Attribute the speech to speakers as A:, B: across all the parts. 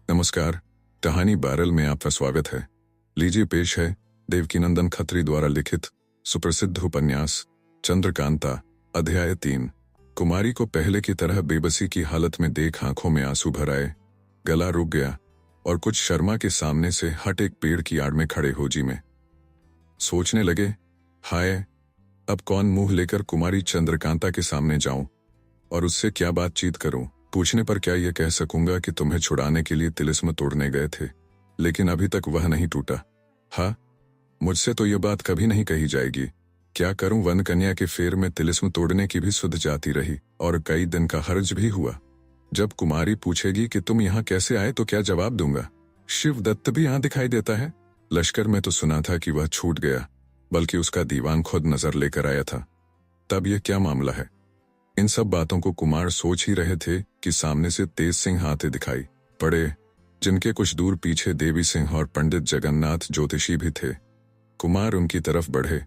A: नमस्कार। कहानी बैरल में आपका स्वागत है। लीजिए पेश है देवकीनंदन खत्री द्वारा लिखित सुप्रसिद्ध उपन्यास चंद्रकांता, अध्याय 3। कुमारी को पहले की तरह बेबसी की हालत में देख आंखों में आंसू भर आए। गला रुक गया और कुछ शर्मा के सामने से हट एक पेड़ की आड़ में खड़े हो जी में सोचने लगे, हाय, अब कौन मुंह लेकर कुमारी चंद्रकांता के सामने जाऊं और उससे क्या बातचीत करूं। पूछने पर क्या यह कह सकूंगा कि तुम्हें छुड़ाने के लिए तिलिस्म तोड़ने गए थे, लेकिन अभी तक वह नहीं टूटा। हाँ, मुझसे तो यह बात कभी नहीं कही जाएगी। क्या करूं, वन कन्या के फेर में तिलिस्म तोड़ने की भी सुध जाती रही और कई दिन का हर्ज भी हुआ। जब कुमारी पूछेगी कि तुम यहाँ कैसे आए तो क्या जवाब दूंगा। शिवदत्त भी यहाँ दिखाई देता है। लश्कर में तो सुना था कि वह छूट गया, बल्कि उसका दीवान खुद नजर लेकर आया था। तब यह क्या मामला है। इन सब बातों को कुमार सोच ही रहे थे कि सामने से तेज सिंह आते दिखाई पड़े, जिनके कुछ दूर पीछे देवी सिंह और पंडित जगन्नाथ ज्योतिषी भी थे। कुमार उनकी तरफ बढ़े।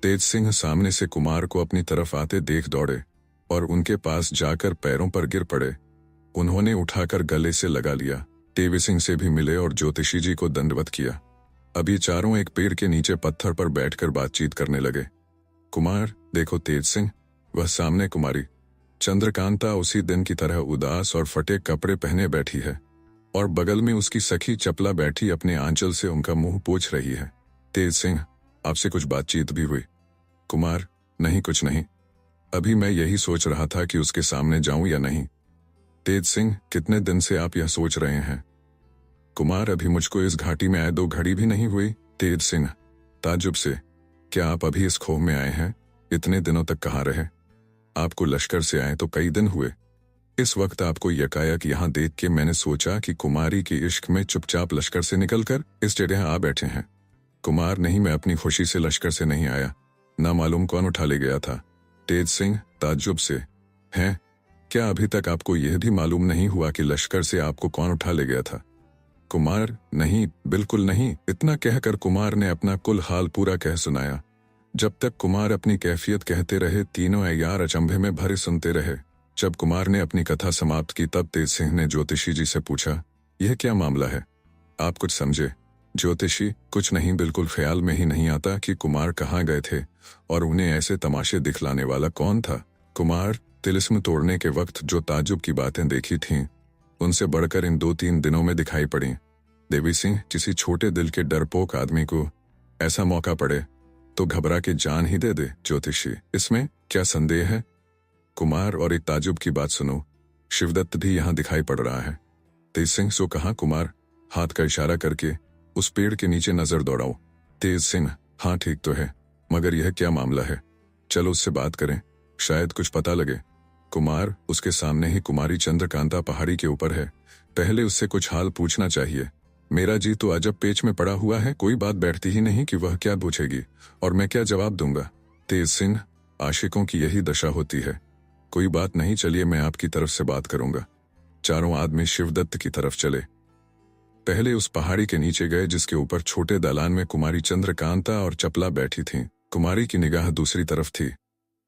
A: तेज सिंह सामने से कुमार को अपनी तरफ आते देख दौड़े और उनके पास जाकर पैरों पर गिर पड़े। उन्होंने उठाकर गले से लगा लिया। देवी सिंह से भी मिले और ज्योतिषी जी को दंडवत किया। अब ये चारों एक पेड़ के नीचे पत्थर पर बैठकर बातचीत करने लगे। कुमार, देखो तेज सिंह, वह सामने कुमारी चंद्रकांता उसी दिन की तरह उदास और फटे कपड़े पहने बैठी है और बगल में उसकी सखी चपला बैठी अपने आंचल से उनका मुंह पोंछ रही है। तेज सिंह, आपसे कुछ बातचीत भी हुई। कुमार, नहीं, कुछ नहीं। अभी मैं यही सोच रहा था कि उसके सामने जाऊं या नहीं। तेज सिंह, कितने दिन से आप यह सोच रहे हैं। कुमार, अभी मुझको इस घाटी में आए 2 घड़ी भी नहीं हुई। तेज सिंह, ताज्जुब से, क्या आप अभी इस खोह में आए हैं। इतने दिनों तक कहाँ रहे। आपको लश्कर से आए तो कई दिन हुए। इस वक्त आपको यकायक यहाँ देख के मैंने सोचा कि कुमारी के इश्क में चुपचाप लश्कर से निकलकर इस जगह आ बैठे हैं। कुमार, नहीं, मैं अपनी खुशी से लश्कर से नहीं आया। ना मालूम कौन उठा ले गया था। तेज सिंह, ताज्जुब से, हैं, क्या अभी तक आपको यह भी मालूम नहीं हुआ कि लश्कर से आपको कौन उठा ले गया था। कुमार, नहीं, बिल्कुल नहीं। इतना कहकर कुमार ने अपना कुल हाल पूरा कह सुनाया। जब तक कुमार अपनी कैफियत कहते रहे, तीनों अय्यार अचंभे में भरे सुनते रहे। जब कुमार ने अपनी कथा समाप्त की तब तेज सिंह ने ज्योतिषी जी से पूछा, यह क्या मामला है, आप कुछ समझे। ज्योतिषी, कुछ नहीं, बिल्कुल ख्याल में ही नहीं आता कि कुमार कहाँ गए थे और उन्हें ऐसे तमाशे दिखलाने वाला कौन था। कुमार, तिलिस्म तोड़ने के वक्त जो ताज्जुब की बातें देखी थीं, उनसे बढ़कर इन 2-3 दिनों में दिखाई पड़ी। देवी सिंह, किसी छोटे दिल के डरपोक आदमी को ऐसा मौका पड़े तो घबरा के जान ही दे दे। ज्योतिषी, इसमें क्या संदेह है। कुमार, और एक ताजुब की बात सुनो, शिवदत्त भी यहाँ दिखाई पड़ रहा है। तेज सिंह, सो कहा। कुमार हाथ का इशारा करके उस पेड़ के नीचे नजर दौड़ाओ। तेज सिंह, हाँ ठीक तो है, मगर यह क्या मामला है। चलो उससे बात करें, शायद कुछ पता लगे। कुमार, उसके सामने ही कुमारी चंद्रकांता पहाड़ी के ऊपर है, पहले उससे कुछ हाल पूछना चाहिए। मेरा जी तो अजब पेच में पड़ा हुआ है, कोई बात बैठती ही नहीं कि वह क्या पूछेगी और मैं क्या जवाब दूंगा। तेज सिंह, आशिकों की यही दशा होती है। कोई बात नहीं, चलिए मैं आपकी तरफ से बात करूंगा। चारों आदमी शिवदत्त की तरफ चले। पहले उस पहाड़ी के नीचे गए जिसके ऊपर छोटे दालान में कुमारी चंद्रकांता और चपला बैठी थीं। कुमारी की निगाह दूसरी तरफ थी।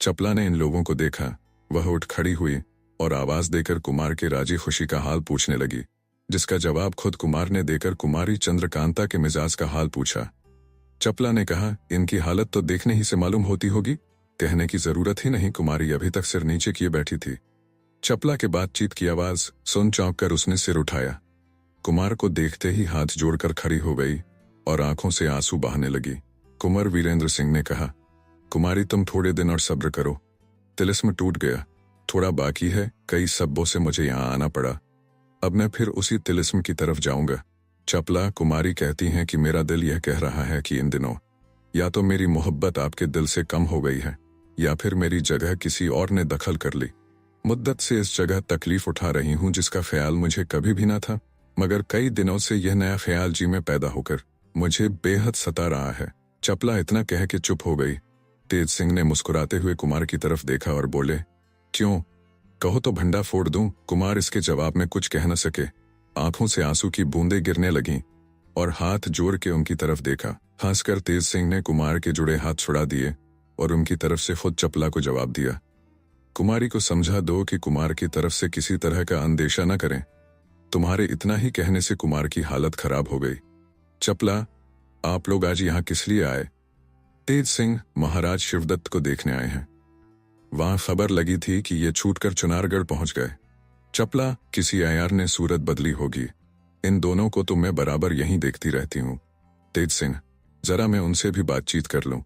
A: चपला ने इन लोगों को देखा, वह उठ खड़ी हुई और आवाज देकर कुमार के राजी खुशी का हाल पूछने लगी, जिसका जवाब खुद कुमार ने देकर कुमारी चंद्रकांता के मिजाज का हाल पूछा। चपला ने कहा, इनकी हालत तो देखने ही से मालूम होती होगी, कहने की जरूरत ही नहीं। कुमारी अभी तक सिर नीचे किए बैठी थी। चपला के बातचीत की आवाज सुन चौंक कर उसने सिर उठाया। कुमार को देखते ही हाथ जोड़कर खड़ी हो गई और आंखों से आंसू बहाने लगी। कुंवर वीरेंद्र सिंह ने कहा, कुमारी तुम थोड़े दिन और सब्र करो, तिलिस्म टूट गया, थोड़ा बाकी है। कई सब्बों से मुझे यहाँ आना पड़ा, अब मैं फिर उसी तिलिस्म की तरफ जाऊंगा। चपला, कुमारी कहती हैं कि मेरा दिल यह कह रहा है कि इन दिनों या तो मेरी मोहब्बत आपके दिल से कम हो गई है या फिर मेरी जगह किसी और ने दखल कर ली। मुद्दत से इस जगह तकलीफ उठा रही हूँ जिसका ख्याल मुझे कभी भी ना था, मगर कई दिनों से यह नया ख्याल जी में पैदा होकर मुझे बेहद सता रहा है। चपला इतना कह के चुप हो गई। तेज सिंह ने मुस्कुराते हुए कुमार की तरफ देखा और बोले, क्यों, कहो तो भंडा फोड़ दूं। कुमार इसके जवाब में कुछ कह न सके। आंखों से आंसू की बूंदें गिरने लगीं और हाथ जोड़ के उनकी तरफ देखा। हंसकर तेज सिंह ने कुमार के जुड़े हाथ छुड़ा दिए और उनकी तरफ से खुद चपला को जवाब दिया, कुमारी को समझा दो कि कुमार की तरफ से किसी तरह का अंदेशा न करें। तुम्हारे इतना ही कहने से कुमार की हालत खराब हो गई। चपला, आप लोग आज यहाँ किस लिए आए? तेज सिंह महाराज शिवदत्त को देखने आए हैं। वहां खबर लगी थी कि ये छूटकर चुनारगढ़ पहुंच गए। चपला, किसी आयार ने सूरत बदली होगी। इन दोनों को तो मैं बराबर यहीं देखती रहती हूँ। तेज सिंह, जरा मैं उनसे भी बातचीत कर लूं।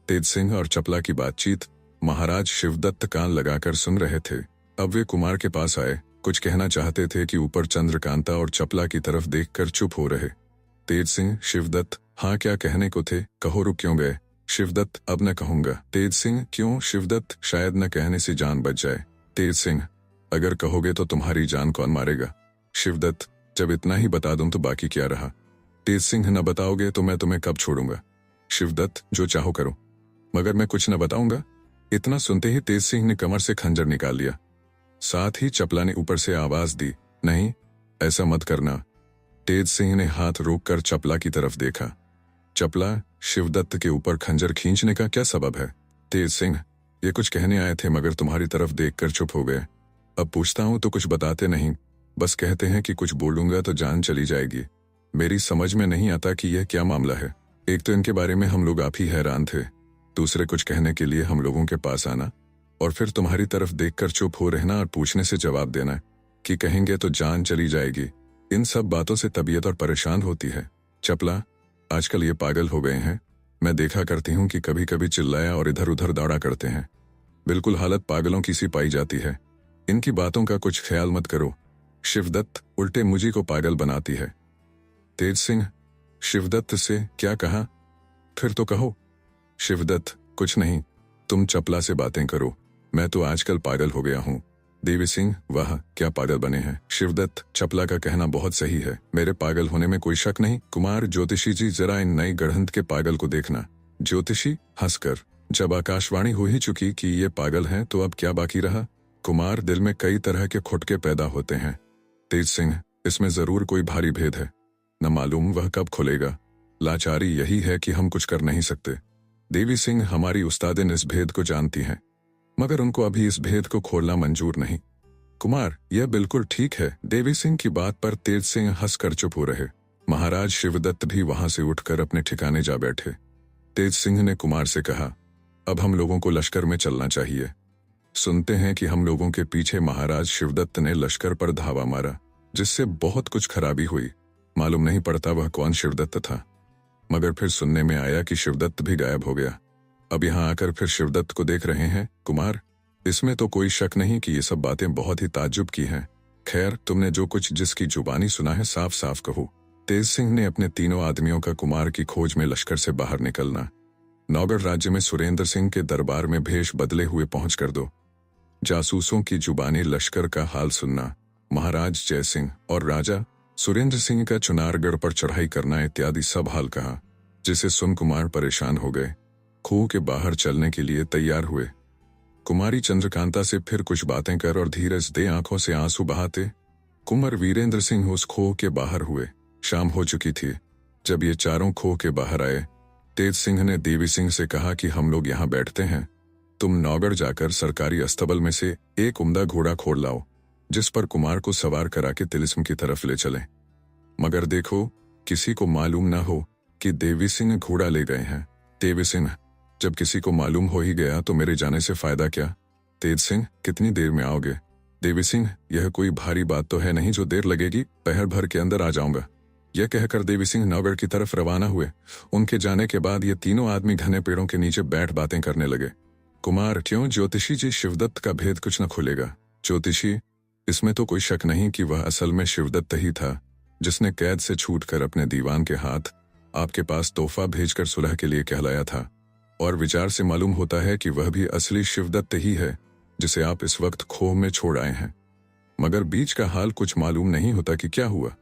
A: तेज सिंह और चपला की बातचीत महाराज शिवदत्त कान लगाकर सुन रहे थे। अब वे कुमार के पास आए, कुछ कहना चाहते थे कि ऊपर चंद्रकांता और चपला की तरफ देखकर चुप हो रहे। तेज सिंह, शिवदत्त, हाँ क्या कहने को थे, कहो, रुक क्यों गए? शिवदत्त, अब न कहूंगा। तेज सिंह, क्यों? शिवदत्त, शायद न कहने से जान बच जाए। तेज सिंह, अगर कहोगे तो तुम्हारी जान कौन मारेगा? शिवदत्त, जब इतना ही बता दूं तो बाकी क्या रहा? तेज सिंह, न बताओगे तो मैं तुम्हें कब छोड़ूंगा? शिवदत्त, जो चाहो करो, मगर मैं कुछ न बताऊंगा। इतना सुनते ही तेज सिंह ने कमर से खंजर निकाल लिया। साथ ही चपला ने ऊपर से आवाज दी, नहीं, ऐसा मत करना। तेज सिंह ने हाथ रोककर चपला की तरफ देखा। चपला, शिवदत्त के ऊपर खंजर खींचने का क्या सबब है? तेज सिंह, ये कुछ कहने आए थे मगर तुम्हारी तरफ देखकर चुप हो गए। अब पूछता हूं तो कुछ बताते नहीं, बस कहते हैं कि कुछ बोलूंगा तो जान चली जाएगी। मेरी समझ में नहीं आता कि यह क्या मामला है। एक तो इनके बारे में हम लोग आप ही हैरान थे, दूसरे कुछ कहने के लिए हम लोगों के पास आना, और फिर तुम्हारी तरफ देखकर चुप हो रहना और पूछने से जवाब देना कि कहेंगे तो जान चली जाएगी। इन सब बातों से तबीयत और परेशान होती है। चपला, आजकल ये पागल हो गए हैं। मैं देखा करती हूँ कि कभी कभी चिल्लाया और इधर उधर दौड़ा करते हैं। बिल्कुल हालत पागलों की सी पाई जाती है। इनकी बातों का कुछ ख्याल मत करो। शिवदत्त, उल्टे मुझी को पागल बनाती है। तेज सिंह, शिवदत्त से क्या कहा? फिर तो कहो। शिवदत्त, कुछ नहीं, तुम चपला से बातें करो, मैं तो आजकल पागल हो गया हूँ। देवी सिंह, वाह, क्या पागल बने हैं। शिवदत्त, चपला का कहना बहुत सही है, मेरे पागल होने में कोई शक नहीं। कुमार, ज्योतिषी जी, जरा इन नई गढ़ंत के पागल को देखना। ज्योतिषी हंसकर, जब आकाशवाणी हो ही चुकी कि ये पागल हैं तो अब क्या बाकी रहा? कुमार, दिल में कई तरह के खुटके पैदा होते हैं। तेज सिंह, इसमें जरूर कोई भारी भेद है, न मालूम वह कब खुलेगा। लाचारी यही है कि हम कुछ कर नहीं सकते। देवी सिंह, हमारी उस्तादिन इस भेद को जानती हैं, मगर उनको अभी इस भेद को खोलना मंजूर नहीं। कुमार, यह बिल्कुल ठीक है। देवी सिंह की बात पर तेज सिंह हंसकर चुप हो रहे। महाराज शिवदत्त भी वहां से उठकर अपने ठिकाने जा बैठे। तेज सिंह ने कुमार से कहा, अब हम लोगों को लश्कर में चलना चाहिए। सुनते हैं कि हम लोगों के पीछे महाराज शिवदत्त ने लश्कर पर धावा मारा, जिससे बहुत कुछ खराबी हुई। मालूम नहीं पड़ता वह कौन शिवदत्त था, मगर फिर सुनने में आया कि शिवदत्त भी गायब हो गया। अब यहाँ आकर फिर शिवदत्त को देख रहे हैं। कुमार, इसमें तो कोई शक नहीं कि ये सब बातें बहुत ही ताज्जुब की हैं। खैर, तुमने जो कुछ जिसकी जुबानी सुना है साफ साफ कहो। तेज सिंह ने अपने तीनों आदमियों का कुमार की खोज में लश्कर से बाहर निकलना, नौगढ़ राज्य में सुरेंद्र सिंह के दरबार में भेष बदले हुए पहुंच कर दो, जासूसों की जुबानी लश्कर का हाल सुनना, महाराज जय सिंह और राजा सुरेंद्र सिंह का चुनारगढ़ पर चढ़ाई करना इत्यादि सब हाल कहा, जिसे सुन कुमार परेशान हो गए। खूह के बाहर चलने के लिए तैयार हुए। कुमारी चंद्रकांता से फिर कुछ बातें कर और धीरज दे आंखों से आंसू बहाते कुंवर वीरेंद्र सिंह उस खोह के बाहर हुए। शाम हो चुकी थी जब ये चारों खोह के बाहर आए। तेज सिंह ने देवी सिंह से कहा कि हम लोग यहाँ बैठते हैं, तुम नौगढ़ जाकर सरकारी अस्तबल में से एक उम्दा घोड़ा खोल लाओ, जिस पर कुमार को सवार करा के तिलिस्म की तरफ ले चलें। मगर देखो, किसी को मालूम ना हो कि देवी सिंह घोड़ा ले गए हैं। देवी सिंह, जब किसी को मालूम हो ही गया तो मेरे जाने से फायदा क्या? तेज सिंह, कितनी देर में आओगे? देवी सिंह, यह कोई भारी बात तो है नहीं जो देर लगेगी, पहर भर के अंदर आ जाऊंगा। यह कहकर देवी सिंह नौगढ़ की तरफ रवाना हुए। उनके जाने के बाद ये तीनों आदमी घने पेड़ों के नीचे बैठ बातें करने लगे। कुमार, क्यों ज्योतिषी जी, शिवदत्त का भेद कुछ न खुलेगा? ज्योतिषी, इसमें तो कोई शक नहीं कि वह असल में शिवदत्त ही था, जिसने कैद से छूटकर अपने दीवान के हाथ आपके पास तोहफा भेजकर सुलह के लिए कहलाया था। और विचार से मालूम होता है कि वह भी असली शिवदत्त ही है, जिसे आप इस वक्त खोह में छोड़ आए हैं। मगर बीच का हाल कुछ मालूम नहीं होता कि क्या हुआ।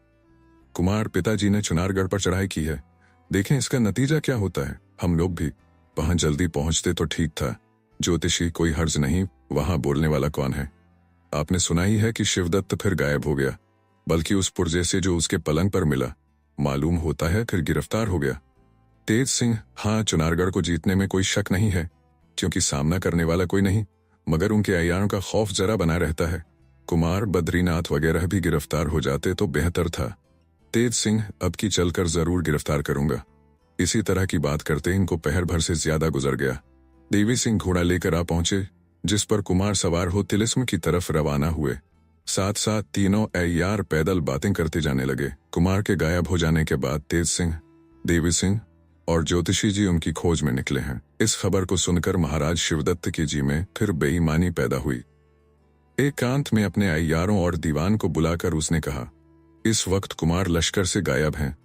A: कुमार, पिताजी ने चुनारगढ़ पर चढ़ाई की है, देखें इसका नतीजा क्या होता है। हम लोग भी वहां जल्दी पहुंचते तो ठीक था। ज्योतिषी, कोई हर्ज नहीं, वहां बोलने वाला कौन है? आपने सुना ही है कि शिवदत्त फिर गायब हो गया, बल्कि उस पुर्जे से जो उसके पलंग पर मिला, मालूम होता है फिर गिरफ्तार हो गया। तेज सिंह, हाँ, चुनारगढ़ को जीतने में कोई शक नहीं है, क्योंकि सामना करने वाला कोई नहीं, मगर उनके अय्यारों का खौफ जरा बना रहता है। कुमार, बद्रीनाथ वगैरह भी गिरफ्तार हो जाते तो बेहतर था। तेज सिंह, अब की चलकर जरूर गिरफ्तार करूंगा। इसी तरह की बात करते इनको पहर भर से ज्यादा गुजर गया। देवी सिंह घोड़ा लेकर आ पहुंचे, जिस पर कुमार सवार हो तिलिस्म की तरफ रवाना हुए। साथ साथ तीनों अय्यार पैदल बातें करते जाने लगे। कुमार के गायब हो जाने के बाद तेज सिंह, देवी सिंह और ज्योतिषी जी उनकी खोज में निकले हैं। इस खबर को सुनकर महाराज शिवदत्त की जी में फिर बेईमानी पैदा हुई। एकांत में अपने अय्यारों और दीवान को बुलाकर उसने कहा, इस वक्त कुमार लश्कर से गायब हैं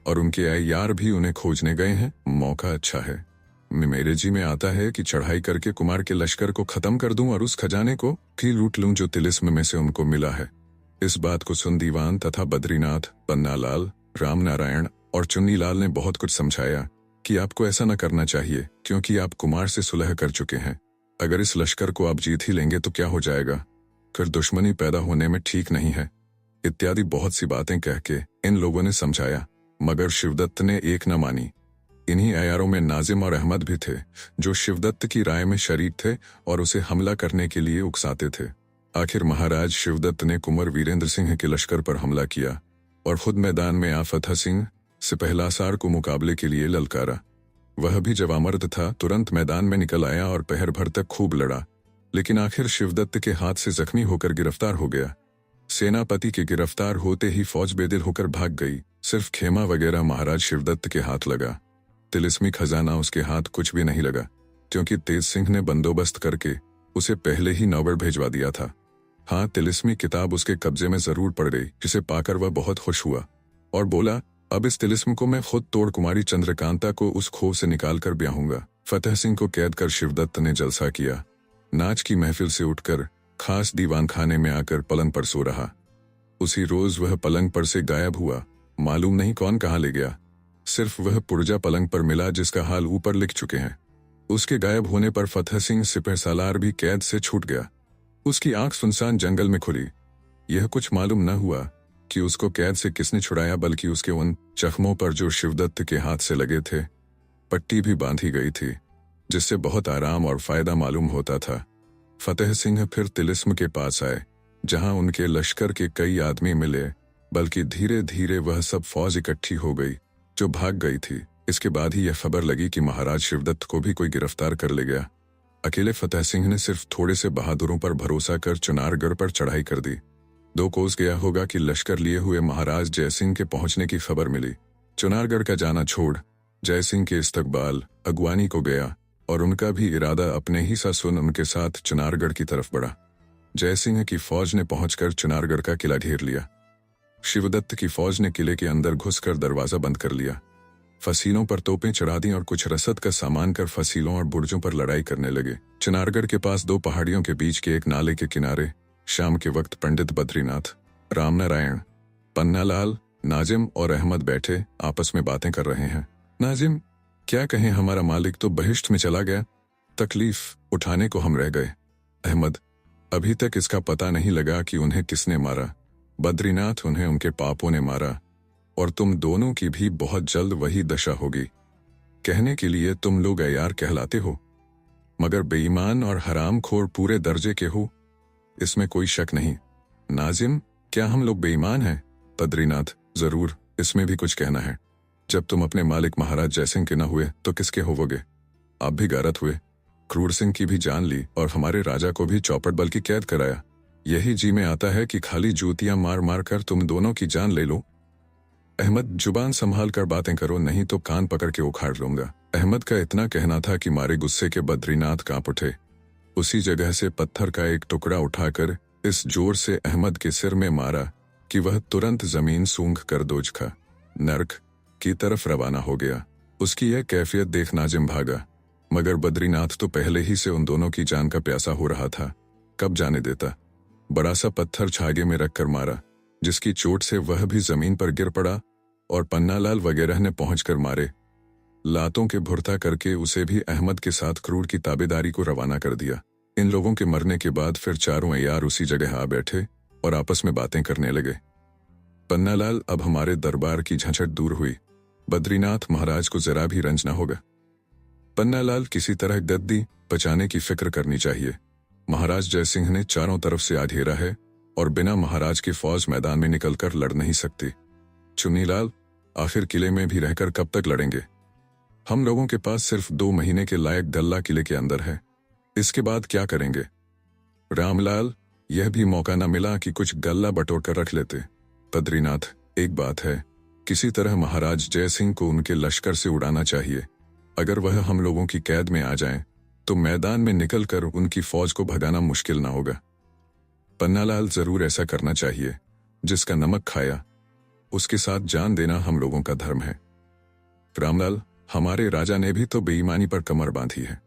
A: और उनके अय्यार भी उन्हें खोजने गए हैं। मौका अच्छा है। मेरे जी में आता है कि चढ़ाई करके कुमार के लश्कर को खत्म कर दूं और उस खजाने को भी लूट लूं जो तिलिस्म में से उनको मिला है। इस बात को सुन दीवान तथा बद्रीनाथ, पन्नालाल, रामनारायण और चुन्नीलाल ने बहुत कुछ समझाया कि आपको ऐसा न करना चाहिए, क्योंकि आप कुमार से सुलह कर चुके हैं। अगर इस लश्कर को आप जीत ही लेंगे तो क्या हो जाएगा, फिर दुश्मनी पैदा होने में ठीक नहीं है, इत्यादि बहुत सी बातें कह के इन लोगों ने समझाया, मगर शिवदत्त ने एक न मानी। इन्हीं अय्यारों में नाजिम और अहमद भी थे, जो शिवदत्त की राय में शरीक थे और उसे हमला करने के लिए उकसाते थे। आखिर महाराज शिवदत्त ने कुंवर वीरेंद्र सिंह के लश्कर पर हमला किया और खुद मैदान में आ फतह सिंह सिपहलासार को मुकाबले के लिए ललकारा। वह भी जवामर्द था, तुरंत मैदान में निकल आया और पहर भर तक खूब लड़ा, लेकिन आखिर शिवदत्त के हाथ से जख्मी होकर गिरफ्तार हो गया। सेनापति के गिरफ्तार होते ही फौज बेदिल होकर भाग गई। सिर्फ खेमा वगैरह महाराज शिवदत्त के हाथ लगा। तिलिस्मी खजाना उसके हाथ कुछ भी नहीं लगा, क्योंकि तेज सिंह ने बंदोबस्त करके उसे पहले ही नौगढ़ भेजवा दिया था। हाँ, तिलिस्मी किताब उसके कब्जे में जरूर पड़ गई, जिसे पाकर वह बहुत खुश हुआ और बोला, अब इस तिलिस्म को मैं खुद तोड़ कुमारी चंद्रकांता को उस खो से निकाल कर ब्याहूंगा। फतेह सिंह को कैद कर शिवदत्त ने जलसा किया। नाच की महफिल से उठकर खास दीवान खाने में आकर पलंग पर सो रहा। उसी रोज वह पलंग पर से गायब हुआ। मालूम नहीं कौन कहाँ ले गया। सिर्फ वह पुर्जा पलंग पर मिला जिसका हाल ऊपर लिख चुके हैं। उसके गायब होने पर फतेह सिंह सिपहसालार भी कैद से छूट गया। उसकी आंख सुनसान जंगल में खुली। यह कुछ मालूम न हुआ कि उसको कैद से किसने छुड़ाया, बल्कि उसके उन जख्मों पर जो शिवदत्त के हाथ से लगे थे पट्टी भी बांधी गई थी, जिससे बहुत आराम और फायदा मालूम होता था। फतेह सिंह फिर तिलिस्म के पास आए, जहां उनके लश्कर के कई आदमी मिले, बल्कि धीरे धीरे वह सब फौज इकट्ठी हो गई जो भाग गई थी। इसके बाद ही यह खबर लगी कि महाराज शिवदत्त को भी कोई गिरफ्तार कर ले गया। अकेले फतेह सिंह ने सिर्फ थोड़े से बहादुरों पर भरोसा कर चुनारगढ़ पर चढ़ाई कर दी। 2 कोस गया होगा कि लश्कर लिए हुए महाराज जयसिंह के पहुंचने की खबर मिली। चुनारगढ़ का जाना छोड़ जयसिंह के इस्तकबाल अगवानी को गया और उनका भी इरादा अपने ही सा सुन उनके साथ चुनारगढ़ की तरफ बढ़ा। जयसिंह की फौज ने पहुंचकर चुनारगढ़ का किला घेर लिया। शिवदत्त की फौज ने किले के अंदर घुसकर दरवाजा बंद कर लिया। फसीलों पर तोपें चढ़ा दी और कुछ रसद का सामान कर फसीलों और बुर्जों पर लड़ाई करने लगे। चुनारगढ़ के पास 2 पहाड़ियों के बीच के एक नाले के किनारे शाम के वक्त पंडित बद्रीनाथ, रामनारायण, पन्नालाल, नाजिम और अहमद बैठे आपस में बातें कर रहे हैं। नाजिम, क्या कहें, हमारा मालिक तो बहिश्त में चला गया, तकलीफ उठाने को हम रह गए। अहमद, अभी तक इसका पता नहीं लगा कि उन्हें किसने मारा। बद्रीनाथ, उन्हें उनके पापों ने मारा और तुम दोनों की भी बहुत जल्द वही दशा होगी। कहने के लिए तुम लोग अय्यार कहलाते हो, मगर बेईमान और हरामखोर पूरे दर्जे के हो, इसमें कोई शक नहीं। नाजिम, क्या हम लोग बेईमान हैं? बद्रीनाथ, जरूर, इसमें भी कुछ कहना है। जब तुम अपने मालिक महाराज जयसिंह के न हुए तो किसके होवोगे? आप भी गारत हुए, क्रूर सिंह की भी जान ली और हमारे राजा को भी चौपट बल की कैद कराया। यही जी में आता है कि खाली जूतियां मार मार कर तुम दोनों की जान ले लो। अहमद, जुबान संभाल कर बातें करो, नहीं तो कान पकड़ के उखाड़ लूंगा। अहमद का इतना कहना था कि मारे गुस्से के बद्रीनाथ कांप उठे। उसी जगह से पत्थर का एक टुकड़ा उठाकर इस जोर से अहमद के सिर में मारा कि वह तुरंत जमीन सूंघ कर दोजखा नर्क की तरफ रवाना हो गया। उसकी यह कैफियत देख नाजिम भागा, मगर बद्रीनाथ तो पहले ही से उन दोनों की जान का प्यासा हो रहा था, कब जाने देता। बड़ा सा पत्थर छागे में रखकर मारा, जिसकी चोट से वह भी जमीन पर गिर पड़ा और पन्नालाल वगैरह ने पहुंचकर मारे। लातों के भुरता करके उसे भी अहमद के साथ क्रूर की ताबेदारी को रवाना कर दिया। इन लोगों के मरने के बाद फिर चारों अय्यार उसी जगह आ बैठे और आपस में बातें करने लगे। पन्नालाल, अब हमारे दरबार की झंझट दूर हुई, बद्रीनाथ महाराज को जरा भी रंज न होगा। पन्नालाल, किसी तरह गद्दी बचाने की फिक्र करनी चाहिए। महाराज जयसिंह ने चारों तरफ से घेरा है और बिना महाराज की फौज मैदान में निकलकर लड़ नहीं सकती। चुन्नीलाल, आखिर किले में भी रहकर कब तक लड़ेंगे? हम लोगों के पास सिर्फ 2 महीने के लायक गल्ला किले के अंदर है, इसके बाद क्या करेंगे? रामलाल, यह भी मौका न मिला कि कुछ गल्ला बटोर कर रख लेते। बद्रीनाथ, एक बात है, किसी तरह महाराज जय सिंह को उनके लश्कर से उड़ाना चाहिए। अगर वह हम लोगों की कैद में आ जाएं, तो मैदान में निकलकर उनकी फौज को भगाना मुश्किल ना होगा। पन्नालाल, जरूर ऐसा करना चाहिए। जिसका नमक खाया उसके साथ जान देना हम लोगों का धर्म है। रामलाल, हमारे राजा ने भी तो बेईमानी पर कमर बांधी है।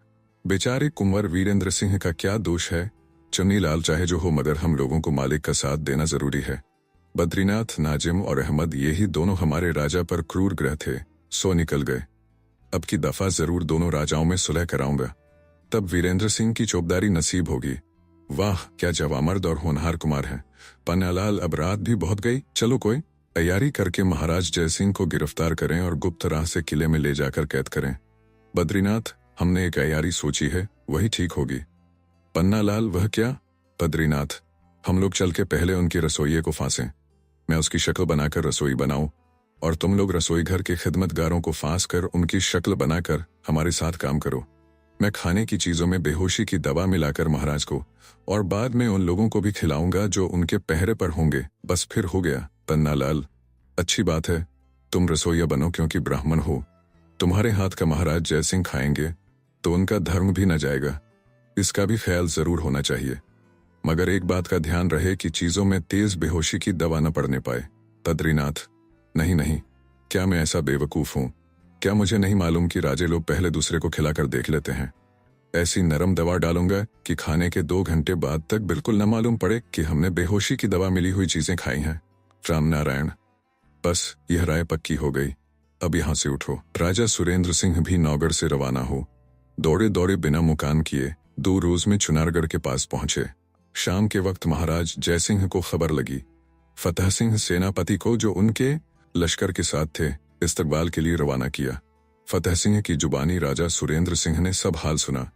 A: बेचारे कुंवर वीरेंद्र सिंह का क्या दोष है? चुन्नीलाल, चाहे जो हो, मगर हम लोगों को मालिक का साथ देना जरूरी है। बद्रीनाथ, नाजिम और अहमद, ये ही दोनों हमारे राजा पर क्रूर ग्रह थे, सो निकल गए। अब की दफा जरूर दोनों राजाओं में सुलह कराऊंगा, तब वीरेंद्र सिंह की चौबदारी नसीब होगी। वाह, क्या जवामर्द और होनहार कुमार हैं। पन्नालाल, अब रात भी बहुत गई, चलो कोई तैयारी करके महाराज जय सिंह को गिरफ्तार करें और गुप्त राह से किले में ले जाकर कैद करें। बद्रीनाथ, हमने एक तैयारी सोची है, वही ठीक होगी। पन्नालाल, वह क्या? बद्रीनाथ, हम लोग चल के पहले उनके रसोइये को फांसें। मैं उसकी शक्ल बनाकर रसोई बनाऊं और तुम लोग रसोई घर के खिदमतगारों को फांस कर उनकी शक्ल बनाकर हमारे साथ काम करो। मैं खाने की चीजों में बेहोशी की दवा मिलाकर महाराज को और बाद में उन लोगों को भी खिलाऊंगा जो उनके पहरे पर होंगे। बस फिर हो गया। पन्नालाल, अच्छी बात है, तुम रसोइया बनो, क्योंकि ब्राह्मण हो। तुम्हारे हाथ का महाराज जय सिंह खाएंगे तो उनका धर्म भी न जाएगा। इसका भी ख्याल जरूर होना चाहिए, मगर एक बात का ध्यान रहे कि चीजों में तेज बेहोशी की दवा न पड़ने पाए। बद्रीनाथ, नहीं नहीं, क्या मैं ऐसा बेवकूफ हूं? क्या मुझे नहीं मालूम कि राजे लोग पहले दूसरे को खिलाकर देख लेते हैं? ऐसी नरम दवा डालूंगा कि खाने के 2 घंटे बाद तक बिल्कुल न मालूम पड़े कि हमने बेहोशी की दवा मिली हुई चीजें खाई हैं। रामनारायण, बस यह राय पक्की हो गई, अब यहां से उठो। राजा सुरेंद्र सिंह भी नौगढ़ से रवाना हो दौड़े दौड़े बिना मुकाम किए 2 रोज में चुनारगढ़ के पास पहुंचे। शाम के वक्त महाराज जय सिंह को खबर लगी। फतेह सिंह सेनापति को, जो उनके लश्कर के साथ थे, इस्तकबाल के लिए रवाना किया। फतेह सिंह की जुबानी राजा सुरेंद्र सिंह ने सब हाल सुना।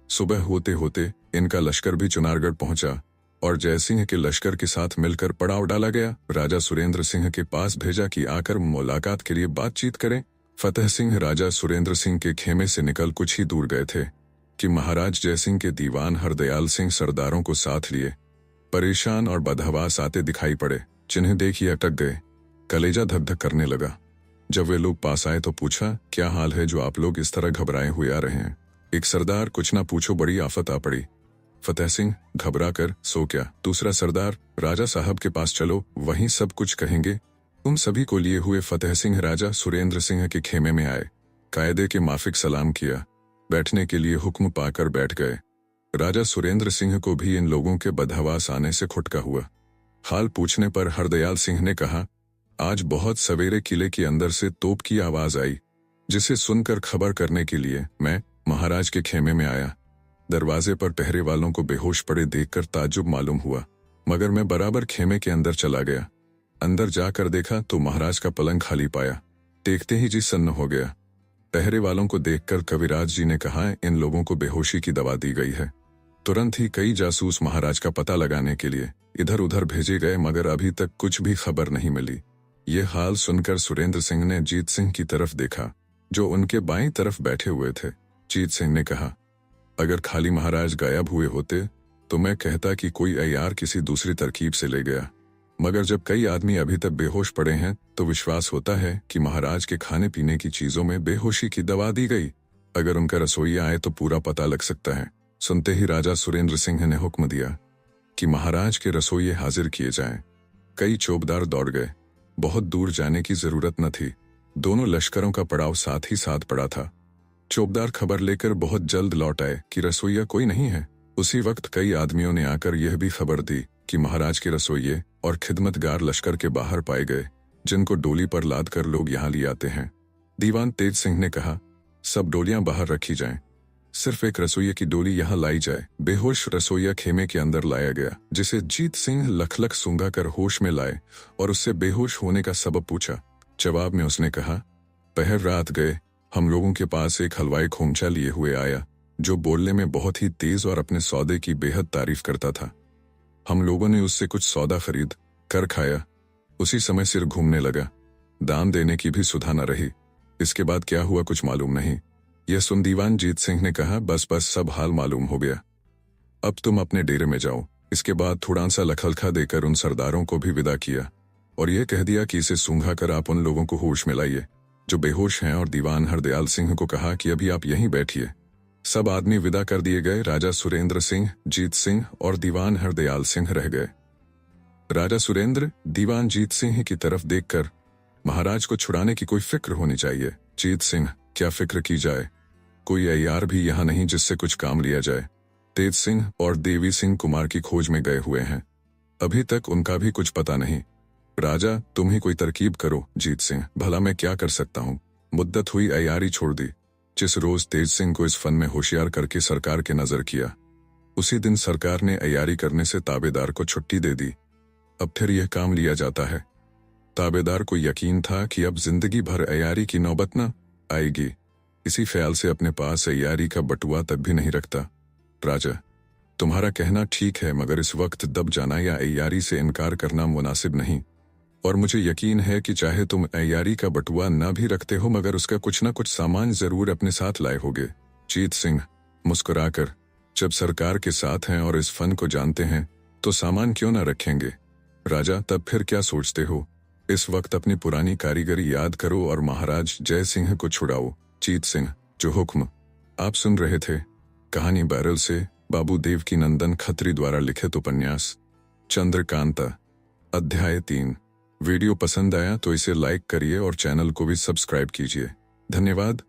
A: सुबह होते होते इनका लश्कर भी चुनारगढ़ पहुंचा और जय सिंह के लश्कर के साथ मिलकर पड़ाव डाला गया। राजा सुरेंद्र सिंह के पास भेजा कि आकर मुलाकात के लिए बातचीत करें। फतेह सिंह राजा सुरेंद्र सिंह के खेमे से निकल कुछ ही दूर गए थे कि महाराज जय सिंह के दीवान हरदयाल सिंह सरदारों को साथ लिए परेशान और बदहवास आते दिखाई पड़े। जिन्हें देखिए अटक गए, कलेजा धक धक करने लगा। जब वे लोग पास आए तो पूछा, क्या हाल है जो आप लोग इस तरह घबराए हुए आ रहे हैं? एक सरदार, कुछ ना पूछो, बड़ी आफत आ पड़ी। फतेह सिंह, घबरा कर सो क्या? दूसरा सरदार, राजा साहब के पास चलो, वहीं सब कुछ कहेंगे। उन सभी को लिए हुए फतेह सिंह राजा सुरेंद्र सिंह के खेमे में आए, कायदे के माफिक सलाम किया, बैठने के लिए हुक्म पाकर बैठ गए। राजा सुरेंद्र सिंह को भी इन लोगों के बदहवास आने से खुटका हुआ। हाल पूछने पर हरदयाल सिंह ने कहा, आज बहुत सवेरे किले के अंदर से तोप की आवाज आई, जिसे सुनकर खबर करने के लिए मैं महाराज के खेमे में आया। दरवाजे पर पहरे वालों को बेहोश पड़े देखकर ताज्जुब मालूम हुआ, मगर मैं बराबर खेमे के अंदर चला गया। अंदर जाकर देखा तो महाराज का पलंग खाली पाया। देखते ही जी सन्न हो गया। पहरे वालों को देखकर कविराज जी ने कहा, इन लोगों को बेहोशी की दवा दी गई है। तुरंत ही कई जासूस महाराज का पता लगाने के लिए इधर उधर भेजे गए, मगर अभी तक कुछ भी खबर नहीं मिली। ये हाल सुनकर सुरेंद्र सिंह ने जीत सिंह की तरफ देखा, जो उनके बाईं तरफ बैठे हुए थे। जीत सिंह ने कहा, अगर खाली महाराज गायब हुए होते तो मैं कहता कि कोई अय्यार किसी दूसरी तरकीब से ले गया, मगर जब कई आदमी अभी तक बेहोश पड़े हैं तो विश्वास होता है कि महाराज के खाने पीने की चीजों में बेहोशी की दवा दी गई। अगर उनका रसोइया आए तो पूरा पता लग सकता है। सुनते ही राजा सुरेंद्र सिंह ने हुक्म दिया कि महाराज के रसोइये हाजिर किए जाएं। कई चौबदार दौड़ गए। बहुत दूर जाने की जरूरत न थी, दोनों लश्करों का पड़ाव साथ ही साथ पड़ा था। चौबदार खबर लेकर बहुत जल्द लौट आए कि रसोइया कोई नहीं है। उसी वक्त कई आदमियों ने आकर यह भी खबर दी कि महाराज के रसोइये और खिदमतगार लश्कर के बाहर पाए गए, जिनको डोली पर लाद कर लोग यहाँ ले आते हैं। दीवान तेज सिंह ने कहा, सब डोलियां बाहर रखी जाएं, सिर्फ एक रसोइये की डोली यहाँ लाई जाए। बेहोश रसोइया खेमे के अंदर लाया गया, जिसे जीत सिंह लख लख सूंघा कर होश में लाए और उससे बेहोश होने का सबब पूछा। जवाब में उसने कहा, पहर रात गए हम लोगों के पास एक हलवाई खोमचा लिए हुए आया, जो बोलने में बहुत ही तेज और अपने सौदे की बेहद तारीफ करता था। हम लोगों ने उससे कुछ सौदा खरीद कर खाया। उसी समय सिर घूमने लगा। दान देने की भी सुधा न रही। इसके बाद क्या हुआ कुछ मालूम नहीं। यह सुन दीवान जीत सिंह ने कहा, बस बस सब हाल मालूम हो गया। अब तुम अपने डेरे में जाओ। इसके बाद थोड़ा सा लखलखा देकर उन सरदारों को भी विदा किया और यह कह दिया कि इसे सूंघा कर आप उन लोगों को होश में लाइए जो बेहोश हैं, और दीवान हरदयाल सिंह को कहा कि अभी आप यहीं बैठिए। सब आदमी विदा कर दिए गए। राजा सुरेंद्र सिंह, जीत सिंह और दीवान हरदयाल सिंह रह गए। राजा सुरेंद्र दीवान जीत सिंह की तरफ देखकर, महाराज को छुड़ाने की कोई फिक्र होनी चाहिए। जीत सिंह, क्या फिक्र की जाए? कोई अय्यार भी यहाँ नहीं जिससे कुछ काम लिया जाए। तेज सिंह और देवी सिंह कुमार की खोज में गए हुए हैं। अभी तक उनका भी कुछ पता नहीं। राजा, तुम ही कोई तरकीब करो। जीत सिंह, भला मैं क्या कर सकता हूँ? मुद्दत हुई अय्यारी छोड़ दी। जिस रोज तेज सिंह को इस फन में होशियार करके सरकार के नजर किया, उसी दिन सरकार ने अय्यारी करने से ताबेदार को छुट्टी दे दी। अब फिर यह काम लिया जाता है। ताबेदार को यकीन था कि अब जिंदगी भर अय्यारी की नौबत न आएगी। इसी ख्याल से अपने पास अय्यारी का बटुआ तक भी नहीं रखता। राजा, तुम्हारा कहना ठीक है, मगर इस वक्त दब जाना या अय्यारी से इनकार करना मुनासिब नहीं। और मुझे यकीन है कि चाहे तुम अय्यारी का बटुआ न भी रखते हो, मगर उसका कुछ न कुछ सामान जरूर अपने साथ लाए होगे। जीत सिंह मुस्कुराकर, जब सरकार के साथ हैं और इस फन को जानते हैं तो सामान क्यों न रखेंगे। राजा, तब फिर क्या सोचते हो? इस वक्त अपनी पुरानी कारीगरी याद करो और महाराज जय सिंह को छुड़ाओ। जीत सिंह, जो हुक्म। आप सुन रहे थे कहानी बैरल से बाबू देवकीनंदन खत्री द्वारा लिखित उपन्यास चंद्रकांता, अध्याय 3। वीडियो पसंद आया तो इसे लाइक करिए और चैनल को भी सब्सक्राइब कीजिए। धन्यवाद।